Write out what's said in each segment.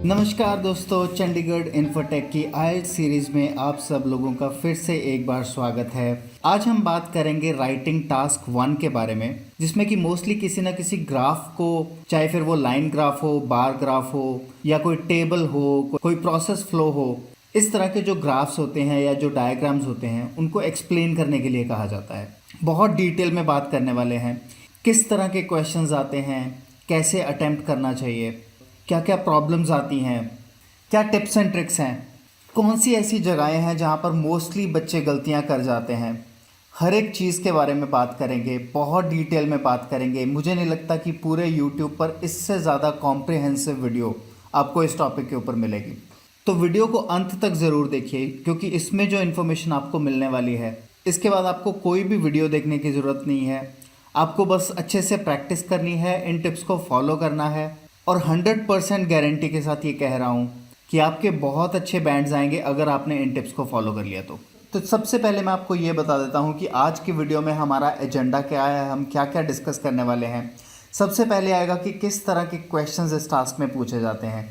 नमस्कार दोस्तों, चंडीगढ़ इन्फोटेक की आईएलटीएस सीरीज में आप सब लोगों का फिर से एक बार स्वागत है। आज हम बात करेंगे राइटिंग टास्क 1 के बारे में, जिसमें कि मोस्टली किसी ना किसी ग्राफ को, चाहे फिर वो लाइन ग्राफ हो, बार ग्राफ हो या कोई टेबल हो, कोई प्रोसेस फ्लो हो, इस तरह के जो ग्राफ्स होते हैं या जो डायग्राम्स होते हैं उनको एक्सप्लेन करने के लिए कहा जाता है। बहुत डिटेल में बात करने वाले हैं, किस तरह के क्वेश्चंस आते हैं, कैसे अटेम्प्ट करना चाहिए, क्या क्या प्रॉब्लम्स आती हैं, क्या टिप्स एंड ट्रिक्स हैं, कौन सी ऐसी जगहें हैं जहाँ पर मोस्टली बच्चे गलतियाँ कर जाते हैं। हर एक चीज़ के बारे में बात करेंगे, बहुत डिटेल में बात करेंगे। मुझे नहीं लगता कि पूरे यूट्यूब पर इससे ज़्यादा कॉम्प्रिहेंसिव वीडियो आपको इस टॉपिक के ऊपर मिलेगी। तो वीडियो को अंत तक ज़रूर देखिए, क्योंकि इसमें जो इन्फॉर्मेशन आपको मिलने वाली है, इसके बाद आपको कोई भी वीडियो देखने की ज़रूरत नहीं है। आपको बस अच्छे से प्रैक्टिस करनी है, इन टिप्स को फॉलो करना है और 100% गारंटी के साथ ये कह रहा हूँ कि आपके बहुत अच्छे बैंड्स आएंगे अगर आपने इन टिप्स को फॉलो कर लिया तो सबसे पहले मैं आपको ये बता देता हूँ कि आज की वीडियो में हमारा एजेंडा क्या है, हम क्या क्या डिस्कस करने वाले हैं। सबसे पहले आएगा कि किस तरह के क्वेश्चंस इस टास्क में पूछे जाते हैं,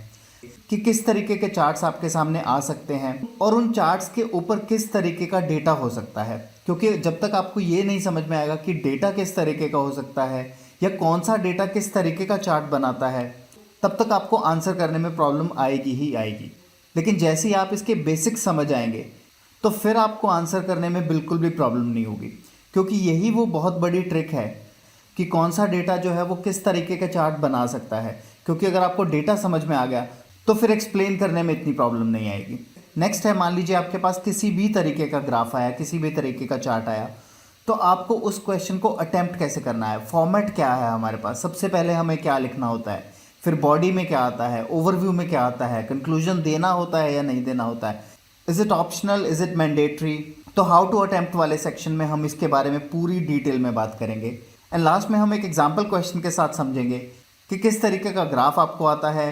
कि किस तरीके के चार्ट्स आपके सामने आ सकते हैं और उन चार्ट्स के ऊपर किस तरीके का डेटा हो सकता है। क्योंकि जब तक आपको ये नहीं समझ में आएगा कि डेटा किस तरीके का हो सकता है या कौन सा डेटा किस तरीके का चार्ट बनाता है, तब तक आपको आंसर करने में प्रॉब्लम आएगी ही आएगी। लेकिन जैसे ही आप इसके बेसिक्स समझ आएंगे तो फिर आपको आंसर करने में बिल्कुल भी प्रॉब्लम नहीं होगी, क्योंकि यही वो बहुत बड़ी ट्रिक है कि कौन सा डेटा जो है वो किस तरीके का चार्ट बना सकता है। क्योंकि अगर आपको डेटा समझ में आ गया तो फिर एक्सप्लेन करने में इतनी प्रॉब्लम नहीं आएगी। नेक्स्ट है, मान लीजिए आपके पास किसी भी तरीके का ग्राफ आया, किसी भी तरीके का चार्ट आया, तो आपको उस क्वेश्चन को अटेम्प्ट कैसे करना है, फॉर्मेट क्या है हमारे पास, सबसे पहले हमें क्या लिखना होता है, फिर बॉडी में क्या आता है, ओवरव्यू में क्या आता है, कंक्लूजन देना होता है या नहीं देना होता है, is it optional, is it mandatory. तो हाउ टू अटेम्प्ट वाले सेक्शन में हम इसके बारे में पूरी डिटेल में बात करेंगे। एंड लास्ट में हम एक एग्जाम्पल क्वेश्चन के साथ समझेंगे कि किस तरीके का ग्राफ आपको आता है,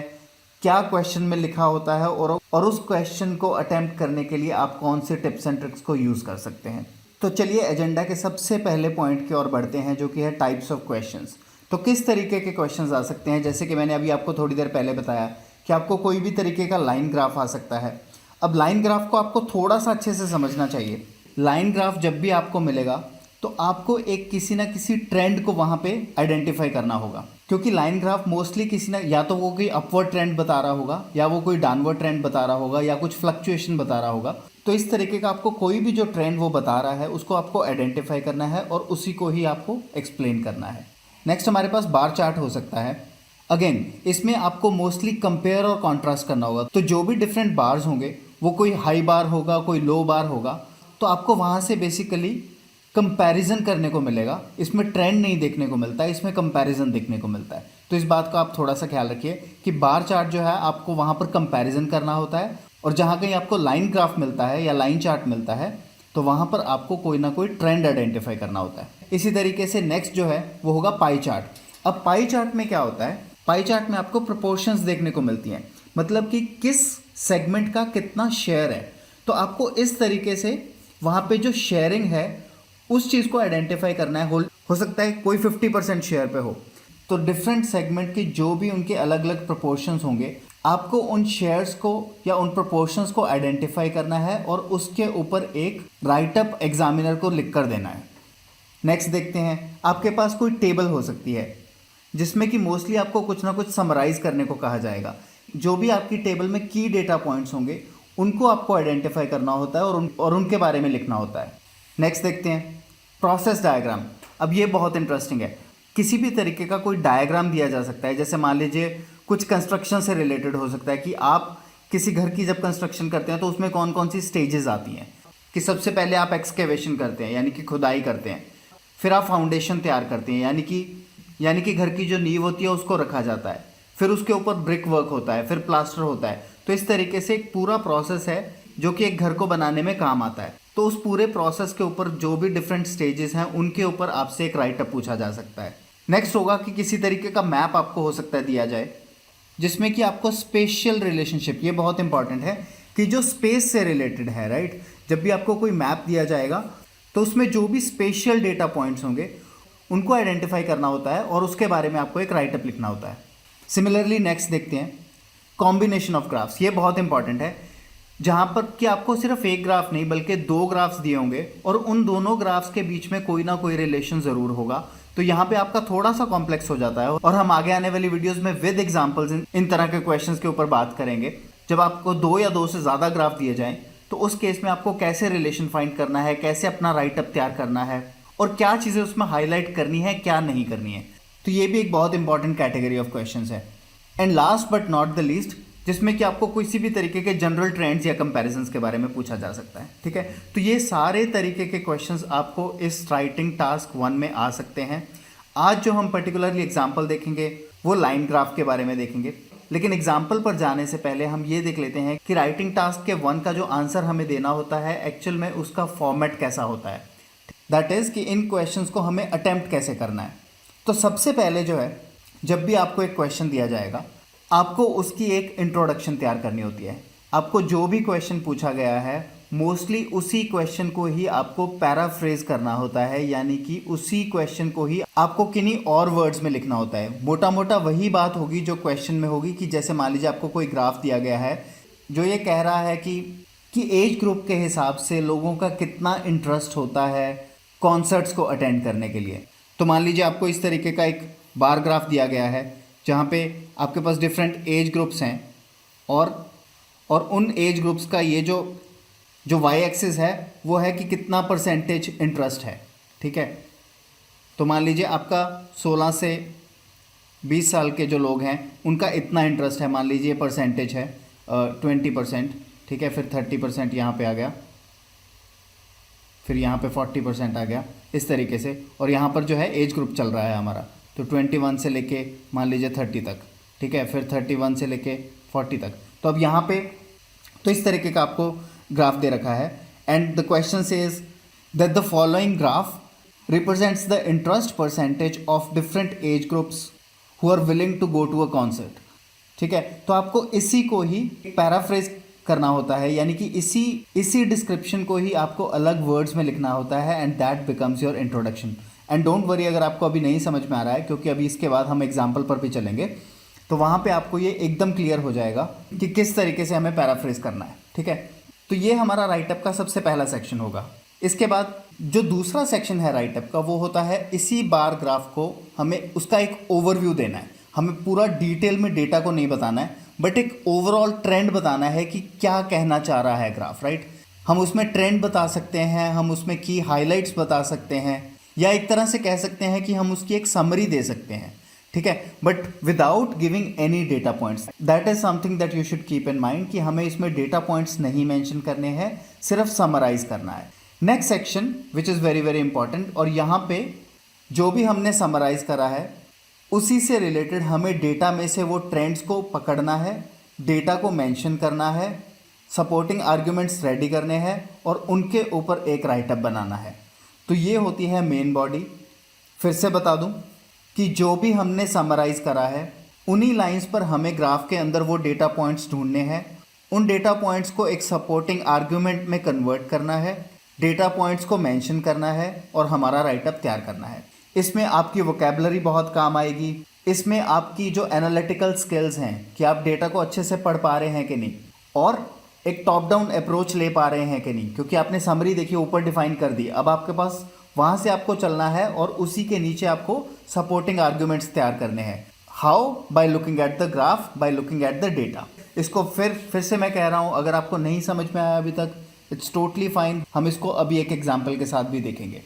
क्या क्वेश्चन में लिखा होता है और उस क्वेश्चन को अटेम्प्ट करने के लिए आप कौन से टिप्स एंड ट्रिक्स को यूज़ कर सकते हैं। तो चलिए एजेंडा के सबसे पहले पॉइंट की ओर बढ़ते हैं, जो कि है टाइप्स ऑफ क्वेश्चंस। तो किस तरीके के क्वेश्चंस आ सकते हैं, जैसे कि मैंने अभी आपको थोड़ी देर पहले बताया कि आपको कोई भी तरीके का लाइन ग्राफ आ सकता है। अब लाइन ग्राफ को आपको थोड़ा सा अच्छे से समझना चाहिए। लाइन ग्राफ जब भी आपको मिलेगा तो आपको एक किसी ना किसी ट्रेंड को वहाँ पे आइडेंटिफाई करना होगा, क्योंकि लाइन ग्राफ मोस्टली किसी ना, या तो वो कोई अपवर्ड ट्रेंड बता रहा होगा या वो कोई डाउनवर्ड ट्रेंड बता रहा होगा या कुछ फ्लक्चुएशन बता रहा होगा। तो इस तरीके का आपको कोई भी जो ट्रेंड वो बता रहा है उसको आपको आइडेंटिफाई करना है और उसी को ही आपको एक्सप्लेन करना है। नेक्स्ट हमारे पास बार चार्ट हो सकता है। अगेन इसमें आपको मोस्टली कंपेयर और कॉन्ट्रास्ट करना होगा। तो जो भी डिफरेंट बार्स होंगे, वो कोई हाई बार होगा, कोई लो बार होगा, तो आपको वहाँ से बेसिकली कंपैरिजन करने को मिलेगा। इसमें ट्रेंड नहीं देखने को मिलता है, इसमें कंपैरिजन देखने को मिलता है। तो इस बात का आप थोड़ा सा ख्याल रखिए कि बार चार्ट जो है आपको वहाँ पर कंपैरिजन करना होता है, और जहाँ कहीं आपको लाइन ग्राफ मिलता है या लाइन चार्ट मिलता है तो वहाँ पर आपको कोई ना कोई ट्रेंड आइडेंटिफाई करना होता है। इसी तरीके से नेक्स्ट जो है वो होगा पाई चार्ट। अब पाई चार्ट में क्या होता है, पाई चार्ट में आपको प्रोपोर्शंस देखने को मिलती हैं, मतलब कि किस सेगमेंट का कितना शेयर है। तो आपको इस तरीके से वहाँ पे जो शेयरिंग है उस चीज़ को आइडेंटिफाई करना है। हो सकता है कोई 50% शेयर पे हो, तो डिफरेंट सेगमेंट की जो भी उनके अलग अलग प्रोपोर्शंस होंगे, आपको उन शेयर्स को या उन प्रोपोर्शंस को आइडेंटिफाई करना है और उसके ऊपर एक राइट अप एग्जामिनर को लिख कर देना है। नेक्स्ट देखते हैं, आपके पास कोई टेबल हो सकती है जिसमें कि मोस्टली आपको कुछ ना कुछ समराइज करने को कहा जाएगा। जो भी आपकी टेबल में की डेटा पॉइंट्स होंगे उनको आपको आइडेंटिफाई करना होता है और उनके बारे में लिखना होता है। नेक्स्ट देखते हैं प्रोसेस डायग्राम। अब ये बहुत इंटरेस्टिंग है। किसी भी तरीके का कोई डायग्राम दिया जा सकता है, जैसे मान लीजिए कुछ कंस्ट्रक्शन से रिलेटेड हो सकता है कि आप किसी घर की जब कंस्ट्रक्शन करते हैं तो उसमें कौन कौन सी स्टेजेस आती हैं। कि सबसे पहले आप एक्सकेवेशन करते हैं, यानी कि खुदाई करते हैं, फिर आप फाउंडेशन तैयार करते हैं, यानी कि घर की जो नींव होती है उसको रखा जाता है, फिर उसके ऊपर ब्रिक वर्क होता है, फिर प्लास्टर होता है। तो इस तरीके से एक पूरा प्रोसेस है जो कि एक घर को बनाने में काम आता है। तो उस पूरे प्रोसेस के ऊपर जो भी डिफरेंट स्टेजेस हैं उनके ऊपर आपसे एक राइट अप पूछा जा सकता है। नेक्स्ट होगा कि किसी तरीके का मैप आपको हो सकता है दिया जाए, जिसमें कि आपको स्पेशियल रिलेशनशिप, ये बहुत इंपॉर्टेंट है कि जो स्पेस से रिलेटेड है, राइट। जब भी आपको कोई मैप दिया जाएगा तो उसमें जो भी स्पेशियल डेटा पॉइंट्स होंगे उनको आइडेंटिफाई करना होता है और उसके बारे में आपको एक राइट अप लिखना होता है। सिमिलरली नेक्स्ट देखते हैं कॉम्बिनेशन ऑफ ग्राफ्स, ये बहुत इंपॉर्टेंट है, जहां पर कि आपको सिर्फ एक ग्राफ नहीं बल्कि दो ग्राफ्स दिए होंगे और उन दोनों ग्राफ्स के बीच में कोई ना कोई रिलेशन ज़रूर होगा। तो यहाँ पे आपका थोड़ा सा कॉम्प्लेक्स हो जाता है और हम आगे आने वाली वीडियोस में विद एग्जांपल्स इन तरह के क्वेश्चंस के ऊपर बात करेंगे। जब आपको दो या दो से ज़्यादा ग्राफ दिए जाएं तो उस केस में आपको कैसे रिलेशन फाइंड करना है, कैसे अपना राइटअप तैयार करना है और क्या चीज़ें उसमें हाईलाइट करनी है, क्या नहीं करनी है। तो ये भी एक बहुत इंपॉर्टेंट कैटेगरी ऑफ क्वेश्चंस है। And last but not the least, जिसमें कि आपको किसी भी तरीके के जनरल ट्रेंड्स या कंपैरिजंस के बारे में पूछा जा सकता है। ठीक है, तो ये सारे तरीके के क्वेश्चंस आपको इस राइटिंग टास्क 1 में आ सकते हैं। आज जो हम पर्टिकुलरली एग्जाम्पल देखेंगे वो लाइन ग्राफ के बारे में देखेंगे, लेकिन एग्जाम्पल पर जाने से पहले हम ये देख लेते हैं कि राइटिंग टास्क के 1 का जो आंसर हमें देना होता है एक्चुअल में उसका फॉर्मेट कैसा होता है, दैट इज़ कि इन क्वेश्चंस को हमें अटेम्प्ट कैसे करना है। तो सबसे पहले जो है, जब भी आपको एक क्वेश्चन दिया जाएगा आपको उसकी एक इंट्रोडक्शन तैयार करनी होती है। आपको जो भी क्वेश्चन पूछा गया है मोस्टली उसी क्वेश्चन को ही आपको पैराफ्रेज करना होता है, यानी कि उसी क्वेश्चन को ही आपको किन्हीं और वर्ड्स में लिखना होता है। मोटा मोटा वही बात होगी जो क्वेश्चन में होगी कि जैसे मान लीजिए आपको कोई ग्राफ दिया गया है जो ये कह रहा है कि एज ग्रुप के हिसाब से लोगों का कितना इंटरेस्ट होता है कॉन्सर्ट्स को अटेंड करने के लिए। तो मान लीजिए आपको इस तरीके का एक बार ग्राफ दिया गया है जहाँ पे आपके पास डिफरेंट एज ग्रुप्स हैं और उन एज ग्रुप्स का ये जो वाई एक्सिस है वो है कि कितना परसेंटेज इंटरेस्ट है। ठीक है, तो मान लीजिए आपका 16 से 20 साल के जो लोग हैं उनका इतना इंटरेस्ट है, मान लीजिए परसेंटेज है 20%। ठीक है, फिर 30% यहाँ पे आ गया, फिर यहाँ पे 40% आ गया, इस तरीके से। और यहाँ पर जो है एज ग्रुप चल रहा है हमारा, तो 21 से लेके मान लीजिए 30 तक। ठीक है, फिर 31 से लेके 40 तक। तो अब यहाँ पे तो इस तरीके का आपको ग्राफ दे रखा है and the question says that the following graph represents the interest percentage of different age groups who are willing to go to a concert. ठीक है, तो आपको इसी को ही पैराफ्रेज करना होता है, यानी कि इसी डिस्क्रिप्शन को ही आपको अलग वर्ड्स में लिखना होता है and that becomes your introduction. And don't worry अगर आपको अभी नहीं समझ में आ रहा है, क्योंकि अभी इसके बाद हम एग्जाम्पल पर भी चलेंगे तो वहाँ पे आपको ये एकदम क्लियर हो जाएगा कि किस तरीके से हमें पैराफ्रेज करना है। ठीक है, तो ये हमारा राइटअप का सबसे पहला सेक्शन होगा। इसके बाद जो दूसरा सेक्शन है राइटअप का वो होता है इसी बार ग्राफ को हमें उसका एक ओवरव्यू देना है। हमें पूरा डिटेल में डेटा को नहीं बताना है बट एक ओवरऑल ट्रेंड बताना है कि क्या कहना चाह रहा है ग्राफ। राइट, हम उसमें ट्रेंड बता सकते हैं, हम उसमें की हाईलाइट्स बता सकते हैं, या एक तरह से कह सकते हैं कि हम उसकी एक समरी दे सकते हैं। ठीक है, but without giving any data points. That is something that you should keep in mind कि हमें इसमें डेटा पॉइंट्स नहीं मेंशन करने हैं, सिर्फ समराइज करना है। Next section which is very very important, और यहाँ पे जो भी हमने समराइज करा है उसी से रिलेटेड हमें डेटा में से वो ट्रेंड्स को पकड़ना है, डेटा को मेंशन करना है, सपोर्टिंग आर्ग्यूमेंट्स रेडी करने हैं और उनके ऊपर एक राइटअप बनाना है। तो ये होती है मेन बॉडी। फिर से बता दूं कि जो भी हमने समराइज करा है उन्हीं लाइंस पर हमें ग्राफ के अंदर वो डेटा पॉइंट्स ढूंढने हैं, उन डेटा पॉइंट्स को एक सपोर्टिंग आर्ग्यूमेंट में कन्वर्ट करना है, डेटा पॉइंट्स को मेंशन करना है और हमारा राइटअप तैयार करना है। इसमें आपकी वोकेबलरी बहुत काम आएगी, इसमें आपकी जो एनालिटिकल स्किल्स हैं कि आप डेटा को अच्छे से पढ़ पा रहे हैं कि नहीं और एक टॉप डाउन अप्रोच ले पा रहे हैं कि नहीं, क्योंकि आपने समरी देखिए ऊपर डिफाइन कर दी, अब आपके पास वहाँ से आपको चलना है और उसी के नीचे आपको सपोर्टिंग आर्ग्यूमेंट्स तैयार करने हैं। How? By looking at the graph, by looking at the data. इसको फिर से मैं कह रहा हूँ, अगर आपको नहीं समझ में आया अभी तक इट्स टोटली फाइन, हम इसको अभी एक एग्जाम्पल के साथ भी देखेंगे।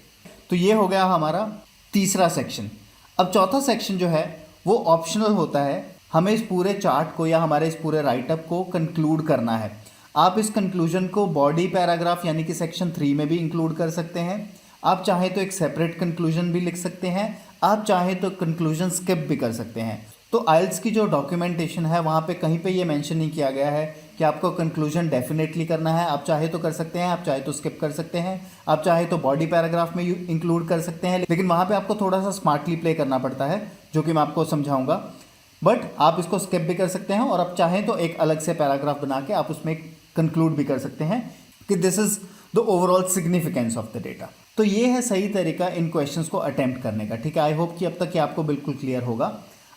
तो ये हो गया हमारा तीसरा सेक्शन। अब चौथा सेक्शन जो है वो ऑप्शनल होता है, हमें इस पूरे चार्ट को या हमारे इस पूरे राइटअप को कंक्लूड करना है। आप इस कंक्लूजन को बॉडी पैराग्राफ यानी कि सेक्शन 3 में भी इंक्लूड कर सकते हैं, आप चाहें तो एक सेपरेट कंक्लूजन भी लिख सकते हैं, आप चाहें तो कंक्लूजन स्किप भी कर सकते हैं। तो आइल्स की जो डॉक्यूमेंटेशन है वहाँ पे कहीं पे ये मेंशन नहीं किया गया है कि आपको कंक्लूजन डेफिनेटली करना है। आप चाहे तो कर सकते हैं, आप चाहे तो स्किप कर सकते हैं, आप चाहे तो बॉडी पैराग्राफ में इंक्लूड कर सकते हैं, लेकिन वहाँ पे आपको थोड़ा सा स्मार्टली प्ले करना पड़ता है जो कि मैं आपको समझाऊंगा। बट आप इसको स्किप भी कर सकते हैं और आप चाहें तो एक अलग से पैराग्राफ बना के आप उसमें कंक्लूड भी कर सकते हैं कि this is the overall significance of the data. तो ये है सही तरीका इन क्वेश्चंस को अटेम्प्ट करने का। ठीक है, आई होप कि अब तक ये आपको बिल्कुल क्लियर होगा।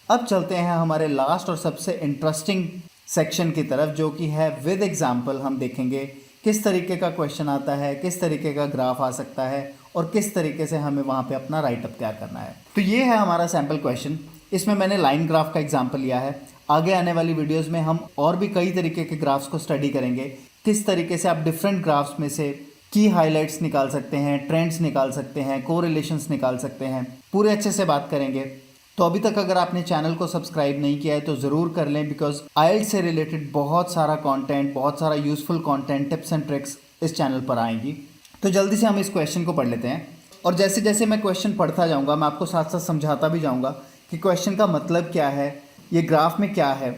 अब चलते हैं हमारे लास्ट और सबसे इंटरेस्टिंग सेक्शन की तरफ, जो कि है विद एग्जाम्पल। हम देखेंगे किस तरीके का क्वेश्चन आता है, किस तरीके का ग्राफ आ सकता है और किस तरीके से हमें वहाँ पे अपना राइटअप तैयार करना है। तो ये है हमारा सैम्पल क्वेश्चन। इसमें मैंने लाइन ग्राफ का एग्जाम्पल लिया है। आगे आने वाली वीडियोस में हम और भी कई तरीके के ग्राफ्स को स्टडी करेंगे, किस तरीके से आप डिफरेंट ग्राफ्स में से की हाइलाइट्स निकाल सकते हैं, ट्रेंड्स निकाल सकते हैं, कोरिलेशंस निकाल सकते हैं, पूरे अच्छे से बात करेंगे। तो अभी तक अगर आपने चैनल को सब्सक्राइब नहीं किया है तो ज़रूर कर लें, बिकॉज आइल्स से रिलेटेड बहुत सारा कंटेंट, बहुत सारा useful content, tips and tricks इस चैनल पर आएंगी। तो जल्दी से हम इस क्वेश्चन को पढ़ लेते हैं और जैसे जैसे मैं क्वेश्चन पढ़ता जाऊँगा मैं आपको साथ साथ समझाता भी जाऊँगा कि क्वेश्चन का मतलब क्या है, ये ग्राफ में क्या है,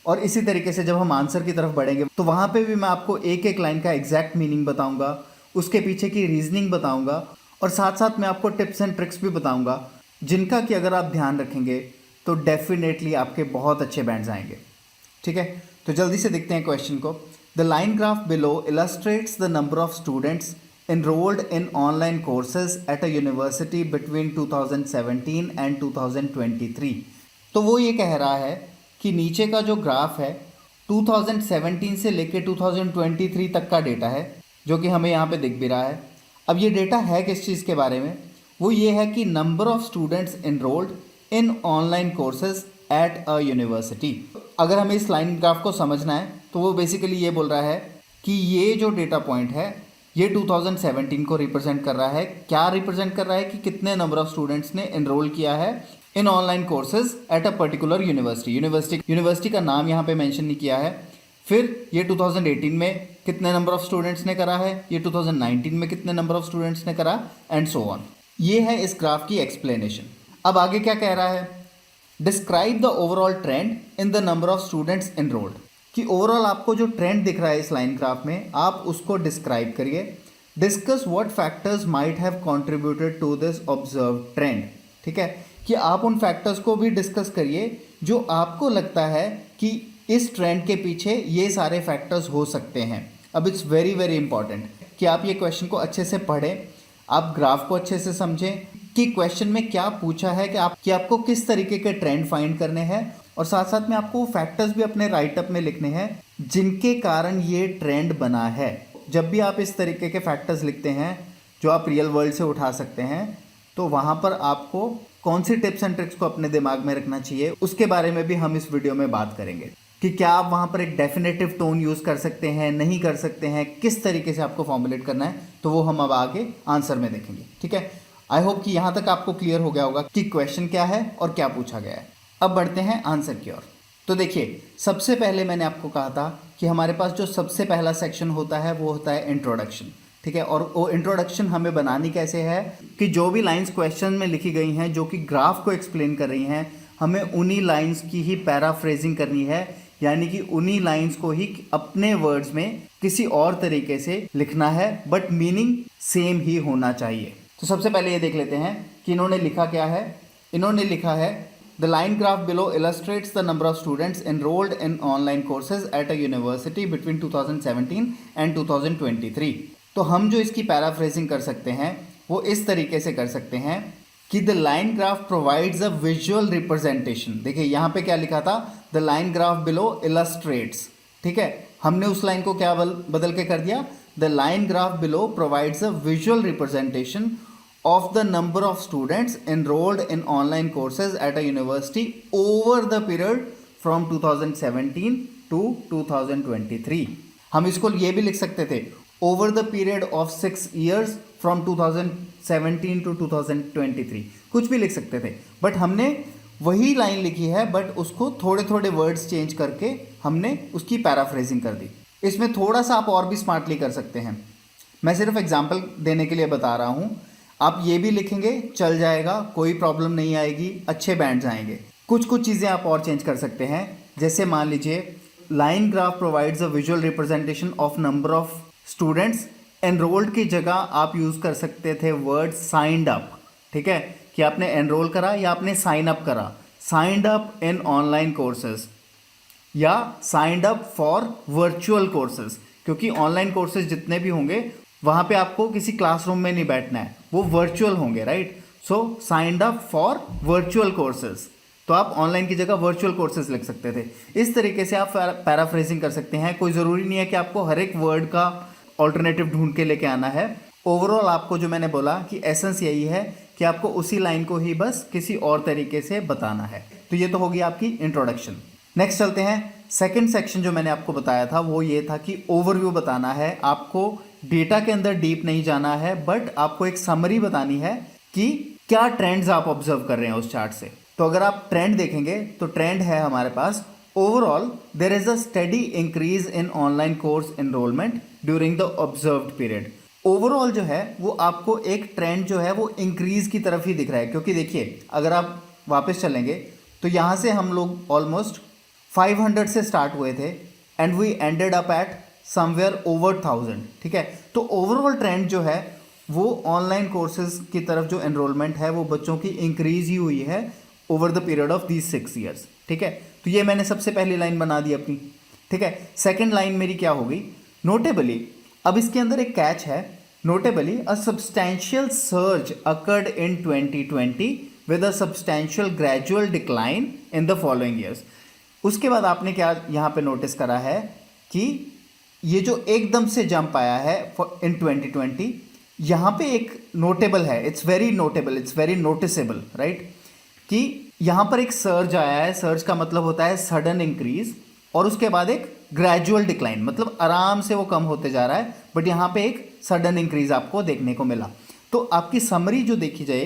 और इसी तरीके से जब हम आंसर की तरफ बढ़ेंगे तो वहाँ पे भी मैं आपको एक एक लाइन का एग्जैक्ट मीनिंग बताऊँगा, उसके पीछे की रीजनिंग बताऊँगा और साथ साथ मैं आपको टिप्स एंड ट्रिक्स भी बताऊँगा, जिनका कि अगर आप ध्यान रखेंगे तो डेफिनेटली आपके बहुत अच्छे बैंड्स आएंगे। ठीक है, तो जल्दी से देखते हैं क्वेश्चन को। The line graph below illustrates the number of students enrolled in online courses at a university between 2017 and 2023। तो वो ये कह रहा है कि नीचे का जो ग्राफ है 2017 से लेके 2023 तक का डेटा है, जो कि हमें यहाँ पे दिख भी रहा है। अब ये डेटा है किस चीज़ के बारे में? वो ये है कि number of students enrolled in online courses at a university. अगर हमें इस लाइन ग्राफ को समझना है तो वो बेसिकली ये बोल रहा है कि ये जो डेटा पॉइंट है ये 2017 को रिप्रेजेंट कर रहा है। क्या रिप्रेजेंट कर रहा है कि कितने नंबर ऑफ स्टूडेंट्स ने एनरोल किया है in online courses at a particular university का नाम यहाँ पे मेंशन नहीं किया है। फिर ये 2018 में कितने नंबर ऑफ स्टूडेंट्स ने करा है, ये 2019 में कितने नंबर ऑफ स्टूडेंट्स ने करा, एंड सो ऑन। ये है इस ग्राफ की एक्सप्लेनेशन। अब आगे क्या कह रहा है? Describe the overall trend in the number of students enrolled, कि ओवरऑल आपको जो ट्रेंड दिख रहा है इस लाइन ग्राफ में आप उसको डिस्क्राइब करिए। Discuss what factors might have contributed to this observe trend. ठीक है, कि आप उन फैक्टर्स को भी डिस्कस करिए जो आपको लगता है कि इस ट्रेंड के पीछे ये सारे फैक्टर्स हो सकते हैं। अब इट्स वेरी वेरी इंपॉर्टेंट कि आप ये क्वेश्चन को अच्छे से पढ़ें, आप ग्राफ को अच्छे से समझें कि क्वेश्चन में क्या पूछा है, कि आपको किस तरीके के ट्रेंड फाइंड करने हैं, और साथ साथ में आपको फैक्टर्स भी अपने राइटअप में लिखने हैं जिनके कारण ये ट्रेंड बना है। जब भी आप इस तरीके के फैक्टर्स लिखते हैं जो आप रियल वर्ल्ड से उठा सकते हैं, तो वहाँ पर आपको कौन सी टिप्स एंड ट्रिक्स को अपने दिमाग में रखना चाहिए, उसके बारे में भी हम इस वीडियो में बात करेंगे कि क्या आप वहाँ पर एक डेफिनेटिव टोन यूज़ कर सकते हैं, नहीं कर सकते हैं, किस तरीके से आपको फॉर्मुलेट करना है, तो वो हम अब आगे आंसर में देखेंगे। ठीक है, आई होप कि यहाँ तक आपको क्लियर हो गया होगा कि क्वेश्चन क्या है और क्या पूछा गया है। अब बढ़ते हैं आंसर की ओर। तो देखिए, सबसे पहले मैंने आपको कहा था कि हमारे पास जो सबसे पहला सेक्शन होता है वो होता है इंट्रोडक्शन। ठीक है, और वो इंट्रोडक्शन हमें बनानी कैसे है कि जो भी लाइंस क्वेश्चन में लिखी गई हैं जो कि ग्राफ को एक्सप्लेन कर रही हैं, हमें उन्हीं लाइंस की ही पैराफ्रेजिंग करनी है, यानी कि उन्हीं लाइंस को ही अपने वर्ड्स में किसी और तरीके से लिखना है, बट मीनिंग सेम ही होना चाहिए। तो सबसे पहले ये देख लेते हैं कि इन्होंने लिखा क्या है। इन्होंने लिखा है the line graph below illustrates the number of students enrolled in online courses at a university between 2017 and 2023। तो हम जो इसकी पैराफ्रेजिंग कर सकते हैं वो इस तरीके से कर सकते हैं कि the line graph provides a visual representation. देखिए यहाँ पे क्या लिखा था, the line graph below illustrates. ठीक है, हमने उस लाइन को क्या बदल के कर दिया, the line graph below provides a visual representation of the number of students enrolled in online courses at a university over the period from 2017 to 2023। हम इसको ये भी लिख सकते थे over the period of 6 years from 2017 to 2023, कुछ भी लिख सकते थे, बट हमने वही लाइन लिखी है बट उसको थोड़े थोड़े वर्ड्स चेंज करके हमने उसकी पैराफ्रेजिंग कर दी। इसमें थोड़ा सा आप और भी स्मार्टली कर सकते हैं। मैं सिर्फ एग्जाम्पल देने के लिए बता रहा हूँ, आप ये भी लिखेंगे चल जाएगा, कोई प्रॉब्लम नहीं आएगी, अच्छे बैंड्स आएंगे। कुछ कुछ चीज़ें आप और चेंज कर सकते हैं, जैसे मान लीजिए line graph provides a visual representation of number of students enrolled की जगह आप यूज़ कर सकते थे वर्ड साइंड अप। ठीक है, कि आपने एनरोल करा या आपने साइन अप करा, signed up in online courses या signed up for virtual courses, क्योंकि ऑनलाइन कोर्सेज जितने भी होंगे वहाँ पे आपको किसी क्लासरूम में नहीं बैठना है, वो वर्चुअल होंगे, right. So signed up for virtual courses, तो आप ऑनलाइन की जगह वर्चुअल कोर्सेज लिख सकते थे। इस तरीके से आप पैराफ्रेजिंग कर सकते हैं। कोई ज़रूरी नहीं है कि आपको हर एक वर्ड का ऑल्टरनेटिव ढूंढ के लेके आना है। ओवरऑल आपको जो मैंने बोला कि एसेंस यही है कि आपको उसी लाइन को ही बस किसी और तरीके से बताना है। तो ये तो होगी आपकी इंट्रोडक्शन। नेक्स्ट चलते हैं। सेकंड सेक्शन जो मैंने आपको बताया था वो ये था कि ओवरव्यू बताना है। आपको डेटा के अंदर डीप नहीं जाना है, बट आपको एक समरी बतानी है कि क्या ट्रेंड्स आप ऑब्जर्व कर रहे हैं उस चार्ट से। तो अगर आप ट्रेंड देखेंगे तो ट्रेंड है हमारे पास, overall there is a study increase in online course enrollment during the observed period. Overall जो है वो आपको एक ट्रेंड जो है वो इंक्रीज की तरफ ही दिख रहा है, क्योंकि देखिए अगर आप वापस चलेंगे तो यहाँ से हम लोग ऑलमोस्ट 500 से स्टार्ट हुए थे and we ended up at somewhere over 1000। ठीक है, तो ओवरऑल ट्रेंड जो है वो ऑनलाइन कोर्सेज की तरफ जो एनरोलमेंट है वो बच्चों की इंक्रीज ही हुई है over the period of these 6 years. ठीक है, तो ये मैंने सबसे पहली लाइन बना दी अपनी। ठीक है, सेकेंड लाइन मेरी क्या होगी, नोटेबली। अब इसके अंदर एक कैच है, notably a substantial surge occurred in 2020 with a substantial gradual decline in the following years. उसके बाद आपने क्या यहाँ पे नोटिस करा है कि ये जो एकदम से जंप आया है इन 2020, यहाँ पे एक नोटेबल है, it's very notable, it's very noticeable, right, कि यहाँ पर एक सर्ज आया है। सर्ज का मतलब होता है सडन इंक्रीज, और उसके बाद एक ग्रेजुअल डिक्लाइन, मतलब आराम से वो कम होते जा रहा है, बट यहाँ पे एक सडन इंक्रीज आपको देखने को मिला। तो आपकी समरी जो देखी जाए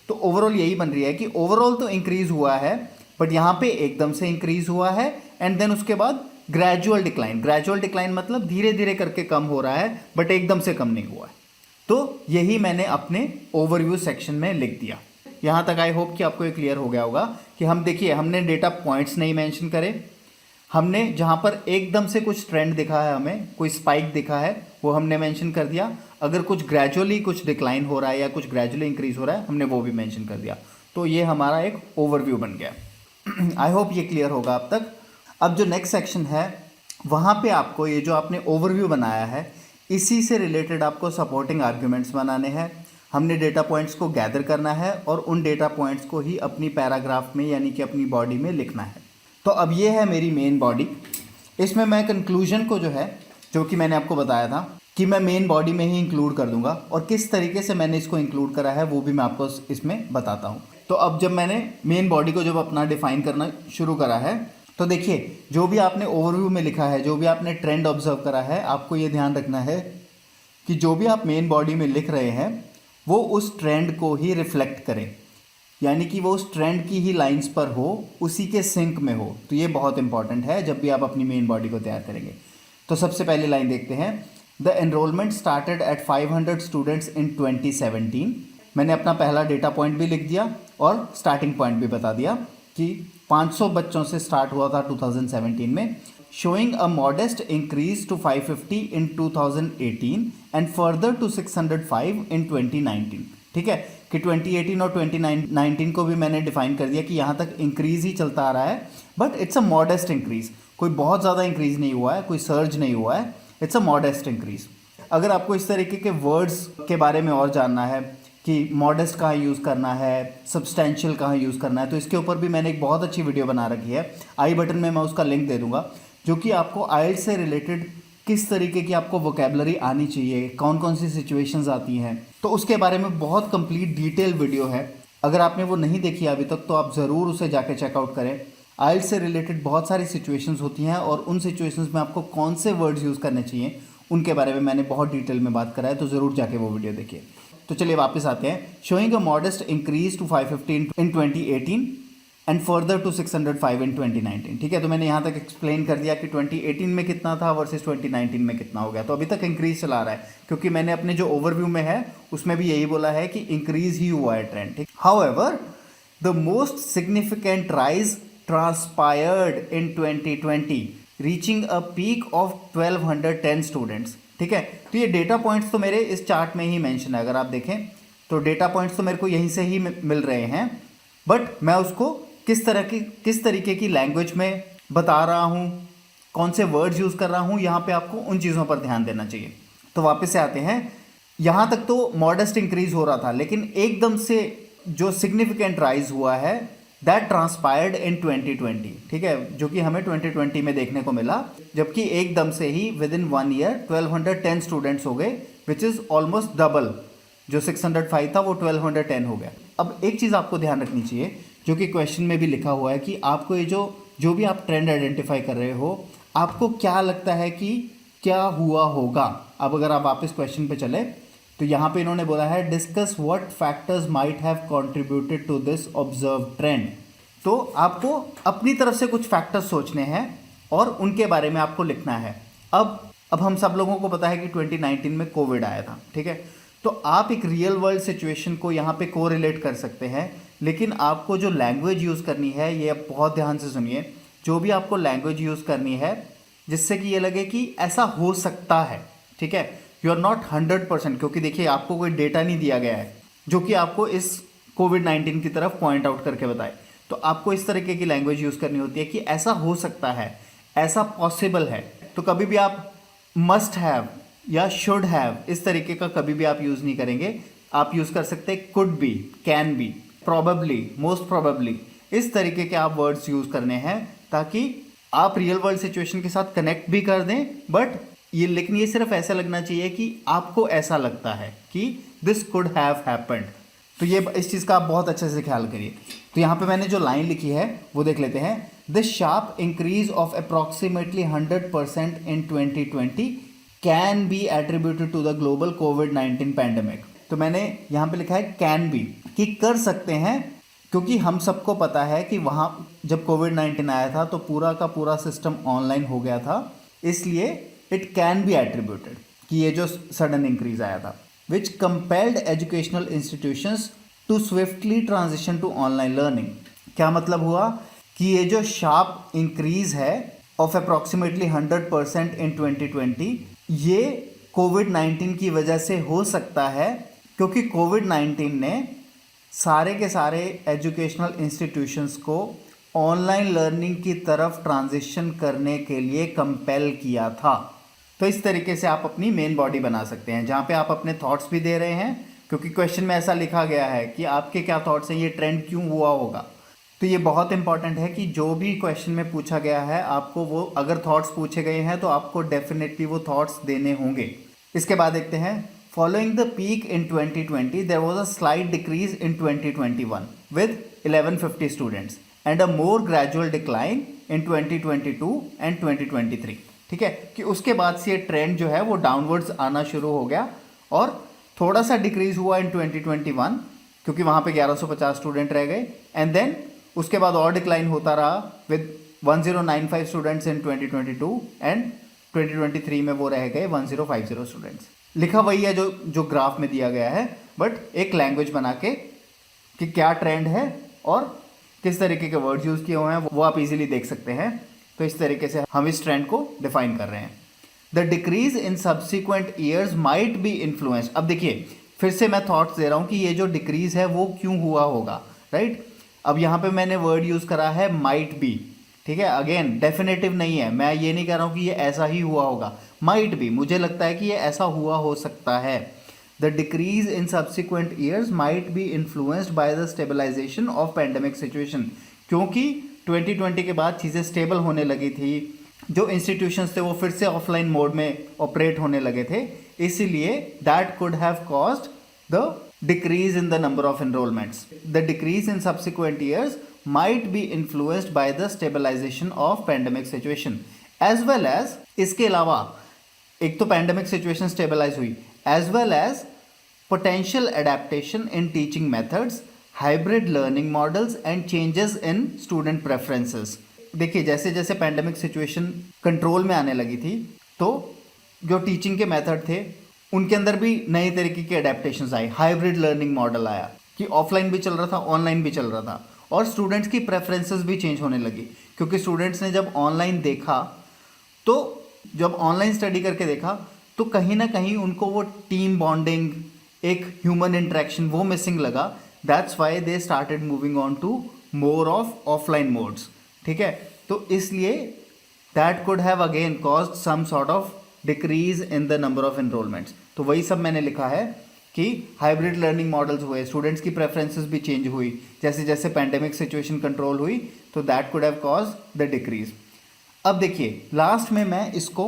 तो ओवरऑल यही बन रही है कि ओवरऑल तो इंक्रीज हुआ है, बट यहाँ पे एकदम से इंक्रीज हुआ है एंड देन उसके बाद ग्रेजुअल डिक्लाइन। ग्रेजुअल डिक्लाइन मतलब धीरे धीरे करके कम हो रहा है, बट एकदम से कम नहीं हुआ है। तो यही मैंने अपने ओवरव्यू सेक्शन में लिख दिया। यहाँ तक आई होप कि आपको ये क्लियर हो गया होगा कि हम देखिए हमने डेटा पॉइंट्स नहीं मेंशन करे, हमने जहाँ पर एकदम से कुछ ट्रेंड दिखा है, हमें कोई स्पाइक दिखा है, वो हमने मेंशन कर दिया। अगर कुछ ग्रेजुअली कुछ डिक्लाइन हो रहा है या कुछ ग्रेजुअली इंक्रीज हो रहा है, हमने वो भी मेंशन कर दिया। तो ये हमारा एक ओवरव्यू बन गया। आई होप ये क्लियर होगा अब तक। अब जो नेक्स्ट सेक्शन है वहाँ पे आपको ये जो आपने ओवरव्यू बनाया है इसी से रिलेटेड आपको सपोर्टिंग आर्ग्यूमेंट्स बनाने हैं। हमने डेटा पॉइंट्स को गैदर करना है और उन डेटा पॉइंट्स को ही अपनी पैराग्राफ में यानी कि अपनी बॉडी में लिखना है। तो अब ये है मेरी मेन बॉडी। इसमें मैं कंक्लूजन को जो है, जो कि मैंने आपको बताया था कि मैं मेन बॉडी में ही इंक्लूड कर दूंगा, और किस तरीके से मैंने इसको इंक्लूड करा है वो भी मैं आपको इसमें बताता हूँ। तो अब जब मैंने मेन बॉडी को जब अपना डिफाइन करना शुरू करा है, तो देखिए जो भी आपने ओवरव्यू में लिखा है, जो भी आपने ट्रेंड ऑब्जर्व करा है, आपको ये ध्यान रखना है कि जो भी आप मेन बॉडी में लिख रहे हैं वो उस ट्रेंड को ही रिफ्लेक्ट करें, यानी कि वो उस ट्रेंड की ही लाइंस पर हो, उसी के सिंक में हो। तो ये बहुत इंपॉर्टेंट है जब भी आप अपनी मेन बॉडी को तैयार करेंगे। तो सबसे पहली लाइन देखते हैं, the enrolment started at 500 students in 2017। मैंने अपना पहला डेटा पॉइंट भी लिख दिया और स्टार्टिंग पॉइंट भी बता दिया कि 500 बच्चों से स्टार्ट हुआ था 2017 में, showing a modest increase to 550 in 2018 and further to 605 in 2019। ठीक है, कि 2018 और 2019 को भी मैंने डिफाइन कर दिया कि यहाँ तक इंक्रीज ही चलता आ रहा है, but it's a modest increase. कोई बहुत ज़्यादा इंक्रीज नहीं हुआ है, कोई सर्ज नहीं हुआ है, इट्स अ मॉडेस्ट इंक्रीज। अगर आपको इस तरीके के वर्ड्स के बारे में और जानना है कि मॉडेस्ट कहाँ यूज़ करना है, सब्सटैंशियल कहाँ यूज़ करना है, तो इसके ऊपर भी मैंने एक बहुत अच्छी वीडियो बना रखी है। आई बटन में मैं उसका लिंक दे दूंगा, जो कि आपको आइल्स से रिलेटेड किस तरीके की आपको वोकेबलरी आनी चाहिए, कौन कौन सी सिचुएशंस आती हैं, तो उसके बारे में बहुत कंप्लीट डिटेल वीडियो है। अगर आपने वो नहीं देखी अभी तक तो आप ज़रूर उसे जाके चेकआउट करें। आइल्स से रिलेटेड बहुत सारी सिचुएशंस होती हैं और उन सिचुएशंस में आपको कौन से वर्ड्स यूज़ करने चाहिए उनके बारे में मैंने बहुत डिटेल में बात करा है, तो ज़रूर जाके वो वीडियो देखिए। तो चलिए वापस आते हैं। Showing a modest increase to 550 in 2018 and further to 605 in 2019। ठीक है, तो मैंने यहाँ तक एक्सप्लेन कर दिया कि 2018 में कितना था वर्सेस 2019 में कितना हो गया। तो अभी तक इंक्रीज चला रहा है, क्योंकि मैंने अपने जो ओवरव्यू में है उसमें भी यही बोला है कि इंक्रीज ही हुआ है ट्रेंड। ठीक, however the most significant rise transpired in 2020 reaching a peak of 1210 students. ठीक है, तो ये डेटा पॉइंट्स तो मेरे इस चार्ट में ही मेंशन है। अगर आप देखें तो डेटा पॉइंट्स तो मेरे को यहीं से ही मिल रहे हैं, बट मैं उसको किस तरीके की लैंग्वेज में बता रहा हूँ, कौन से वर्ड्स यूज़ कर रहा हूँ, यहाँ पे आपको उन चीज़ों पर ध्यान देना चाहिए। तो वापस से आते हैं, यहाँ तक तो मॉडेस्ट इंक्रीज हो रहा था, लेकिन एकदम से जो सिग्निफिकेंट राइज हुआ है दैट ट्रांसपायर्ड इन 2020, ठीक है, जो कि हमें 2020 में देखने को मिला, जबकि एकदम से ही विद इन 1 ईयर 1210 स्टूडेंट्स हो गए, विच इज़ ऑलमोस्ट डबल। जो 605 था वो 1210 हो गया। अब एक चीज़ आपको ध्यान रखनी चाहिए, जो कि क्वेश्चन में भी लिखा हुआ है, कि आपको ये जो भी आप ट्रेंड आइडेंटिफाई कर रहे हो, आपको क्या लगता है कि क्या हुआ होगा। अब अगर आप वापस क्वेश्चन पे चले तो यहाँ पे इन्होंने बोला है discuss what factors might have contributed to this observe trend. तो आपको अपनी तरफ से कुछ फैक्टर्स सोचने हैं और उनके बारे में आपको लिखना है। अब हम सब लोगों को पता है कि 2019 में कोविड आया था, ठीक है, तो आप एक रियल वर्ल्ड सिचुएशन को यहाँ पे कोरिलेट कर सकते हैं, लेकिन आपको जो लैंग्वेज यूज़ करनी है, ये आप बहुत ध्यान से सुनिए, जो भी आपको लैंग्वेज यूज़ करनी है जिससे कि ये लगे कि ऐसा हो सकता है, ठीक है, यू आर नॉट 100%, क्योंकि देखिए आपको कोई डेटा नहीं दिया गया है जो कि आपको इस कोविड-19 की तरफ पॉइंट आउट करके बताए। तो आपको इस तरीके की लैंग्वेज यूज़ करनी होती है कि ऐसा हो सकता है, ऐसा पॉसिबल है। तो कभी भी आप मस्ट हैव या शुड हैव इस तरीके का कभी भी आप यूज़ नहीं करेंगे। आप यूज़ कर सकते हैं could be, can be, probably, most probably, इस तरीके के आप वर्ड्स यूज़ करने हैं ताकि आप रियल वर्ल्ड सिचुएशन के साथ कनेक्ट भी कर दें, बट लेकिन ये सिर्फ ऐसा लगना चाहिए कि आपको ऐसा लगता है कि दिस कुड हैव हैपेंड। तो ये इस चीज़ का आप बहुत अच्छे से ख्याल करिए। तो यहाँ पे मैंने जो लाइन लिखी है वो देख लेते हैं। This sharp increase of approximately 100% in 2020 can be attributed to the global कोविड-19 पैंडेमिक। तो मैंने यहाँ पे लिखा है कैन बी, कि कर सकते हैं, क्योंकि हम सबको पता है कि वहाँ जब कोविड-19 आया था तो पूरा का पूरा सिस्टम ऑनलाइन हो गया था, इसलिए इट कैन बी एट्रीब्यूटेड कि ये जो सडन इंक्रीज आया था, which compelled educational institutions to swiftly transition to online learning. क्या मतलब हुआ कि ये जो शार्प इंक्रीज है ऑफ अप्रॉक्सीमेटली 100% इन 2020, ये कोविड-19 की वजह से हो सकता है, क्योंकि कोविड-19 ने सारे के सारे एजुकेशनल इंस्टीट्यूशंस को ऑनलाइन लर्निंग की तरफ ट्रांजिशन करने के लिए कंपेल किया था। तो इस तरीके से आप अपनी मेन बॉडी बना सकते हैं, जहाँ पे आप अपने थॉट्स भी दे रहे हैं, क्योंकि क्वेश्चन में ऐसा लिखा गया है कि आपके क्या थॉट्स हैं, ये ट्रेंड क्यों हुआ होगा। तो ये बहुत इंपॉर्टेंट है कि जो भी क्वेश्चन में पूछा गया है, आपको वो अगर थॉट्स पूछे गए हैं तो आपको डेफिनेटली वो थॉट्स देने होंगे। इसके बाद देखते हैं, following the peak in 2020 there was a slight decrease in 2021 with 1150 students and a more gradual decline in 2022 and 2023। ठीक है, कि उसके बाद से ये ट्रेंड जो है वो डाउनवर्ड्स आना शुरू हो गया और थोड़ा सा डिक्रीज हुआ इन 2021, क्योंकि वहाँ पे 1150 स्टूडेंट रह गए, एंड देन उसके बाद और डिक्लाइन होता रहा विद 1095 स्टूडेंट्स इन 2022 एंड 2023 में वो रह गए 1050 स्टूडेंट्स। लिखा वही है जो ग्राफ में दिया गया है, बट एक लैंग्वेज बना के कि क्या ट्रेंड है और किस तरीके के वर्ड्स यूज़ किए हुए हैं वो आप इजीली देख सकते हैं। तो इस तरीके से हम इस ट्रेंड को डिफाइन कर रहे हैं। The decrease in subsequent years might be influenced. अब देखिए फिर से मैं थॉट्स दे रहा हूँ कि ये जो डिक्रीज है वो क्यों हुआ होगा, राइट। अब यहाँ पे मैंने वर्ड यूज़ करा है माइट बी, ठीक है, अगेन डेफिनेटिव नहीं है, मैं ये नहीं कह रहा हूँ कि ये ऐसा ही हुआ होगा, माइट बी, मुझे लगता है कि ये ऐसा हुआ हो सकता है। The decrease in subsequent years might be influenced by the stabilisation of pandemic situation, क्योंकि 2020 के बाद चीज़ें स्टेबल होने लगी थी, जो इंस्टीट्यूशंस थे वो फिर से ऑफलाइन मोड में ऑपरेट होने लगे थे, इसीलिए that could have caused the decrease in the number of enrollments. The decrease in subsequent years might be influenced by the stabilization of pandemic situation, as well as इसके अलावा एक तो pandemic situation stabilize हुई, as well as potential adaptation in teaching methods, hybrid learning models and changes in student preferences. देखिए जैसे जैसे pandemic situation control में आने लगी थी, तो जो टीचिंग के मेथड थे उनके अंदर भी नए तरीके के अडेप्टेशंस आए, हाइब्रिड लर्निंग मॉडल आया कि ऑफलाइन भी चल रहा था, ऑनलाइन भी चल रहा था, और स्टूडेंट्स की प्रेफरेंसेस भी चेंज होने लगी, क्योंकि स्टूडेंट्स ने जब ऑनलाइन देखा, तो जब ऑनलाइन स्टडी करके देखा तो कहीं ना कहीं उनको वो टीम बॉन्डिंग, एक ह्यूमन इंटरेक्शन वो मिसिंग लगा। That's why they started moving on to more of offline modes, ठीक है। तो इसलिए that could have again caused some sort of decrease in the number of enrolments. तो वही सब मैंने लिखा है कि हाइब्रिड लर्निंग मॉडल्स हुए, स्टूडेंट्स की प्रेफरेंसेस भी चेंज हुई जैसे जैसे पैंडेमिक सिचुएशन कंट्रोल हुई, तो that could have cause the decrease. अब देखिए लास्ट में मैं इसको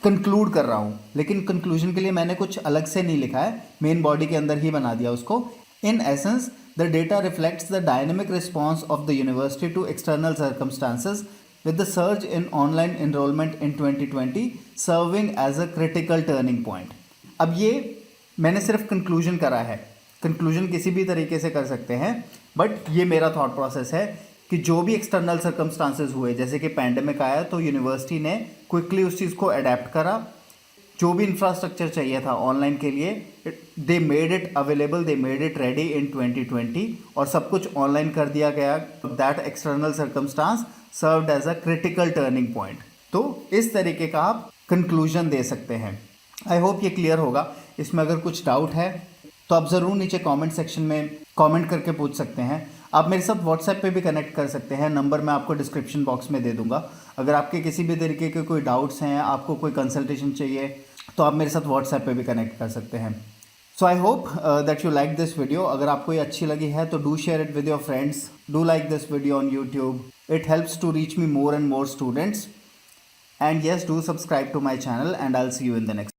कंक्लूड कर रहा हूँ, लेकिन कंक्लूजन के लिए मैंने कुछ अलग से नहीं लिखा है, मेन बॉडी के अंदर ही बना दिया उसको। In essence the data reflects the dynamic response of the university to external circumstances with the surge in online enrollment in 2020 serving as a critical turning point। अब ये मैंने सिर्फ कंक्लूजन करा है, कंक्लूजन किसी भी तरीके से कर सकते हैं, बट ये मेरा थॉट प्रोसेस है कि जो भी एक्सटर्नल सर्कमस्टांसेस हुए, जैसे कि पैंडेमिक आया तो यूनिवर्सिटी ने क्विकली उस चीज़ को अडेप्ट करा, जो भी इंफ्रास्ट्रक्चर चाहिए था ऑनलाइन के लिए they made it available, they made it ready in 2020 और सब कुछ ऑनलाइन कर दिया गया। That external circumstance served as a critical turning point. तो इस तरीके का आप कंक्लूजन दे सकते हैं। आई होप ये क्लियर होगा। इसमें अगर कुछ डाउट है तो आप ज़रूर नीचे कमेंट सेक्शन में कमेंट करके पूछ सकते हैं। आप मेरे साथ व्हाट्सएप पे भी कनेक्ट कर सकते हैं, नंबर मैं आपको डिस्क्रिप्शन बॉक्स में दे दूंगा। अगर आपके किसी भी तरीके के कोई डाउट्स हैं, आपको कोई कंसल्टेशन चाहिए, तो आप मेरे साथ व्हाट्सएप पे भी कनेक्ट कर सकते हैं। So I hope that you like this video. अगर आपको ये अच्छी लगी है तो do share it with your friends, do like this video on YouTube, it helps to reach me more and more students, and yes, do subscribe to my channel and I'll see you in the next